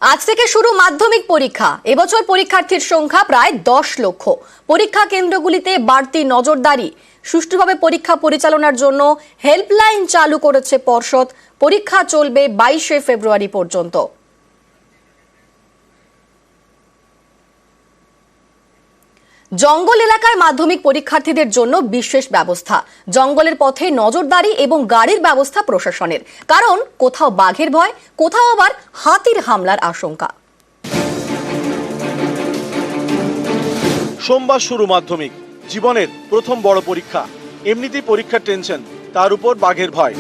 আজ থেকে শুরু মাধ্যমিক পরীক্ষা। এবছর পরীক্ষার্থীর সংখ্যা প্রায় 10 লক্ষ। পরীক্ষা কেন্দ্রগুলিতে বাড়তি নজরদারি। সুষ্ঠুভাবে পরীক্ষা পরিচালনার জন্য হেল্পলাইন চালু করেছে পর্ষদ। পরীক্ষা চলবে 22শে ফেব্রুয়ারি পর্যন্ত। জঙ্গল এলাকায় মাধ্যমিক পরীক্ষার্থীদের জন্য বিশেষ ব্যবস্থা। জঙ্গলের পথে নজরদারি এবং গাড়ির ব্যবস্থা প্রশাসনের, কারণ কোথাও বাঘের ভয়, কোথাও আবার হাতির হামলার আশঙ্কা। সোমবার শুরু মাধ্যমিক, জীবনের প্রথম বড় পরীক্ষা। এমনিতেই পরীক্ষার টেনশন, তার উপর বাঘের ভয়।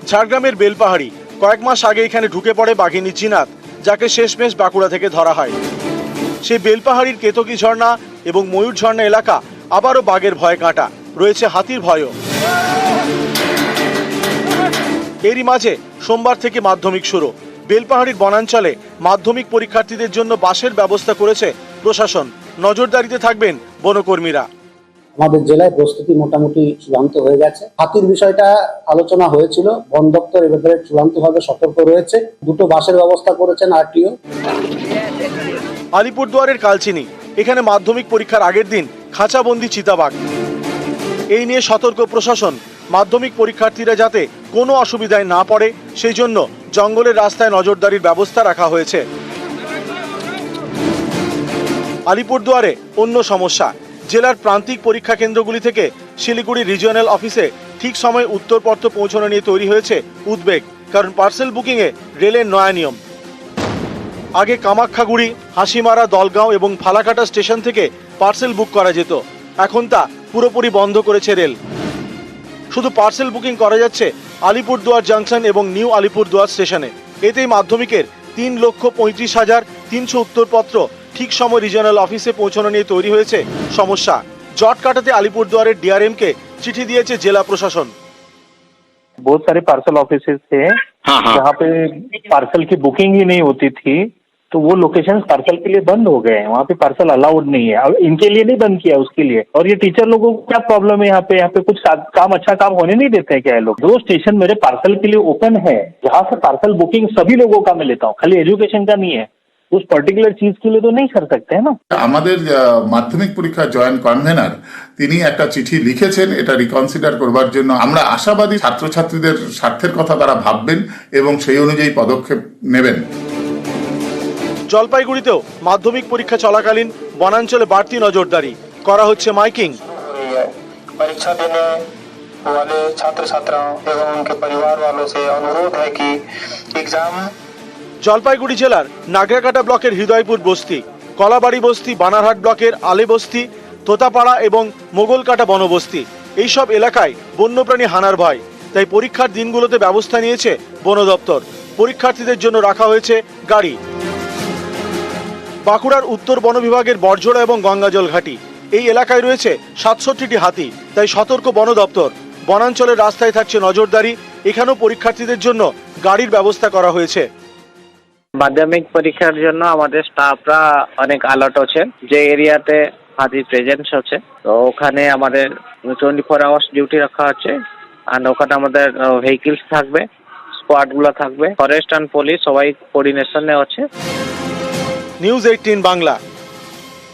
ঝাড়গ্রামের বেলপাহাড়ি, কয়েক মাস আগে এখানে ঢুকে পড়ে বাঘিনী জিনাত, যাকে শেষমেশ বাঁকুড়া থেকে ধরা হয়। সেই বেলপাহাড়ির কেতকী ঝর্ণা এবং ময়ূর ঝর্ণা এলাকা আবারও বাঘের ভয়ে কাঁটা, রয়েছে হাতির ভয়ও। এরই মাঝে সোমবার থেকে মাধ্যমিক শুরু। বেলপাহাড়ির বনাঞ্চলে মাধ্যমিক পরীক্ষার্থীদের জন্য বাসের ব্যবস্থা করেছে প্রশাসন। নজরদারিতে থাকবেন বনকর্মীরা। আমাদের জেলায় প্রস্তুতি মোটামুটি চূড়ান্ত হয়ে গেছে। হাতির বিষয়টা আলোচনা হয়েছিল, বন দপ্তর এ ব্যাপারে চূড়ান্তভাবে সতর্ক রয়েছে। দুটো বাসের ব্যবস্থা করেছেন আরটিও। আলিপুরদুয়ারের কালচিনি, এখানে মাধ্যমিক পরীক্ষার আগের দিন খাঁচাবন্দি চিতাবাঘ। এই নিয়ে সতর্ক প্রশাসন। মাধ্যমিক পরীক্ষার্থীরা যাতে কোনো অসুবিধায় না পড়ে সেই জন্য জঙ্গলের রাস্তায় নজরদারির ব্যবস্থা রাখা হয়েছে। আলিপুরদুয়ারে অন্য সমস্যা। জেলার প্রান্তিক পরীক্ষা কেন্দ্রগুলি থেকে শিলিগুড়ি রিজিওনাল অফিসে ঠিক সময় উত্তরপত্র পৌঁছানো নিয়ে তৈরি হয়েছে উদ্বেগ, কারণ পার্সেল বুকিংয়ে রেলের নয়া নিয়ম। আগে কামাখ্যাগুড়ি, হাসিমারা, দলগাঁও এবং ফালাকাটা স্টেশন থেকে পার্সেল বুক করা যেত, এখন তা পুরোপুরি বন্ধ করেছে রেল। শুধু পার্সেল বুকিং করা যাচ্ছে আলিপুরদুয়ার জাংশন এবং নিউ আলিপুরদুয়ার স্টেশনে। এতেই মাধ্যমিকের 3,35,300 উত্তরপত্র ঠিক সময় রিজিওনাল অফিসে পৌঁছানো নিয়ে তৈরি হয়েছে সমস্যা। জট কাটাতে আলিপুরদুয়ারের ডিআরএমকে চিঠি দিয়েছে জেলা প্রশাসন। बहुत सारे पार्सल ऑफिसेज थे जहाँ पे पार्सल की बुकिंग ही नहीं होती थी, तो वो लोकेशन पार्सल के लिए बंद हो गए हैं। वहाँ पे पार्सल अलाउड नहीं है। अब इनके लिए नहीं बंद किया, उसके लिए। और ये टीचर लोगों को क्या प्रॉब्लम है? यहाँ पे कुछ काम अच्छा काम होने नहीं देते हैं क्या ये लोग? जो स्टेशन मेरे पार्सल के लिए ओपन है, जहाँ से पार्सल बुकिंग सभी लोगों का मैं लेता हूँ, खाली एजुकेशन का नहीं है, उस पर्टिकुलर चीज के लिए तो नहीं कर सकते हैं ना। আমাদের মাধ্যমিক পরীক্ষা জয়েন্ট কনভেনার তিনি একটা চিঠি লিখেছেন এটা রিকনসিডার করবার জন্য। আমরা আশাবাদী ছাত্রছাত্রীদের স্বার্থের কথা তারা ভাববেন এবং সেই অনুযায়ী পদক্ষেপ নেবেন। জলপাইগুড়িতেও মাধ্যমিক পরীক্ষা চলাকালীন বনাঞ্চলে বাড়তি নজরদারি করা হচ্ছে। মাইকিং। परीक्षा देने वाले छात्र छात्राओं एवं उनके परिवार वालों से अनुरोध है कि एग्जाम। জলপাইগুড়ি জেলার নাগরাকাটা ব্লকের হৃদয়পুর বস্তি, কলাবাড়ি বস্তি, বানারহাট ব্লকের আলে বস্তি, তোতাপাড়া এবং মোগলকাটা বনবস্তি, এইসব এলাকায় বন্যপ্রাণী হানার ভয়। তাই পরীক্ষার দিনগুলোতে ব্যবস্থা নিয়েছে বন দপ্তর। পরীক্ষার্থীদের জন্য রাখা হয়েছে গাড়ি। বাঁকুড়ার উত্তর বন বিভাগের বড়জোড়া এবং গঙ্গাজল ঘাটি, এই এলাকায় রয়েছে 67টি হাতি। তাই সতর্ক বন দপ্তর। বনাঞ্চলের রাস্তায় থাকছে নজরদারি। এখানেও পরীক্ষার্থীদের জন্য গাড়ির ব্যবস্থা করা হয়েছে। মাধ্যমিক পরীক্ষার জন্য আমাদের স্টাফরা অনেক অ্যালার্ট আছে। যে এরিয়াতে হাতি প্রেজেন্স আছে, তো ওখানে আমাদের 24 আওয়ার্স ডিউটি রাখা আছে। আর ওখানে আমাদের ভেহিকলস থাকবে, স্কোয়াডগুলো থাকবে, ফরেস্ট অ্যান্ড পুলিশ সবাই কোঅর্ডিনেশনে আছে। নিউজ 18 বাংলা।